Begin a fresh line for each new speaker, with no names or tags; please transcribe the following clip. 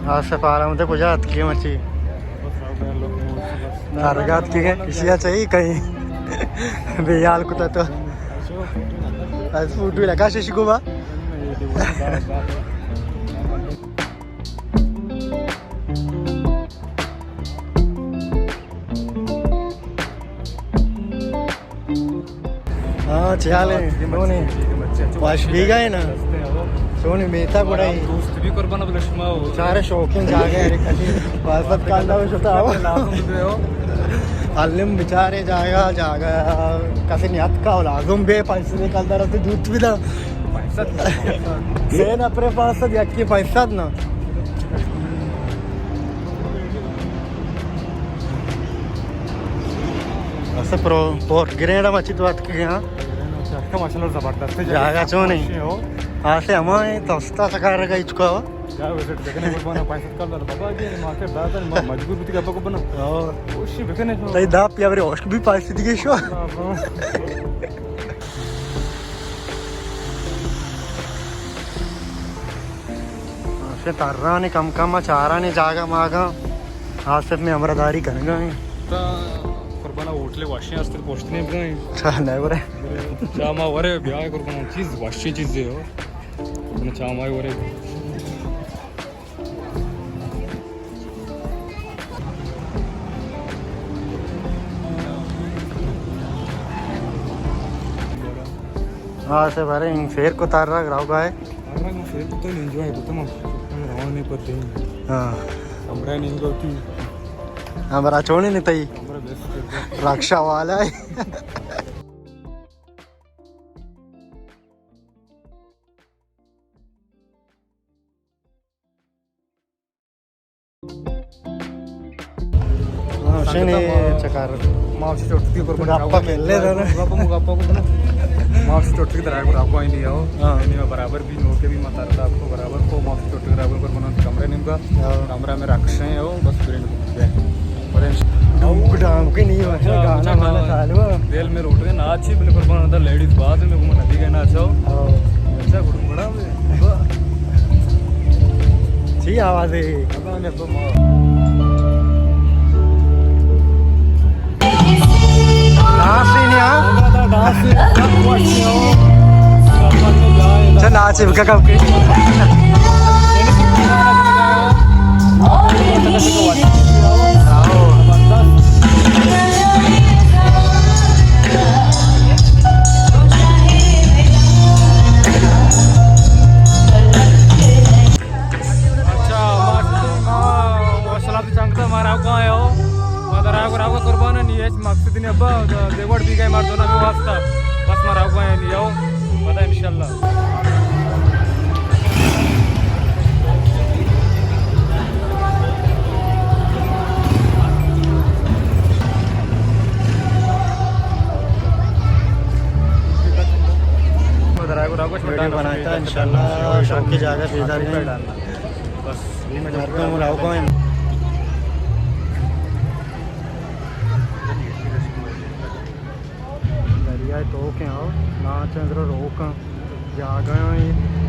असं पारामध्ये पूजा की मच्छी तारगात की किसिया चाहिए कहीं बेयाल कुत्ता तो आज फूट लगा शिशु बा हाँ चाले सोनी वाश भी गए ना सोनी मेहता కూడా
दोस्त भी कुर्बान अब लक्ष्मा हो
सारे शौकीन जागे अरे कभी वासत कांदा में छोटा हो अल्लम बेचारे जागा जागा कसे नियत का लाजुम बे पैसे निकालता रहते दूध भी ना
पैसा
सेन अपने पास सब यक्की पैसा ना असं पोर गिरेडा मच्छी तो आत के यहाँ
का मसाला जबरदस्त
जागा चो नहीं आसे हमारे तस्ता सकार का इचको
या विजिट देखने को बना पैसा कल बाबा ये मार्केट दादा मजबूर बुती का को बना
और
ओशी देखने को
तई दाप या बरे ओस्क भी पास दिगे शो से तारा ने कम कम चारा ने जागा मागा आसिफ में अमरदारी करेंगे
कुर्बाना होटले वाशी असतील पोस्टने बघाय
नाही बरे
चामा वरे ब्याह कुर्बाना चीज वाशी चीज है हो कुर्बाना चामा वरे
हाँ से बारे शेर को तार रहा ग्राव का है
अरे मैं शेर को तो एंजॉय करता हूं राव नहीं पड़ते
हाँ
हमरा नहीं होती
हमारा छोड़ी नहीं तई
हमरा बेस्ट
रक्षा वाला है चकार
मावशी चोटकी कुर्बाना
गप्पा खेलले ना
गप्पा को ना मावशी चोटकी तरह को आपको आई लिया हो नहीं बराबर भी नो के भी मत आता आपको बराबर को मावशी चोटकी बराबर कुर्बाना कमरे निम का कमरा में रक्षा है हो बस फ्रेंड और
डाम के नहीं है गाना गाना चालू
दिल में रोट के नाच ही बिल्कुल कुर्बाना था लेडीज बाद में घूम नदी के नाच हो अच्छा गुड़ बड़ा
ठीक आवाज है नाच का कब के
मकसद नहीं अब्बा देवड़ भी गए मार दो ना वास्ता बस मारा हुआ है नहीं आओ पता इंशाल्लाह
वीडियो बनाता है इंशाल्लाह शौक की जगह इधर ही बस मैं घर पे हूँ राव को दरिया तो क्या नाच रोक जा गए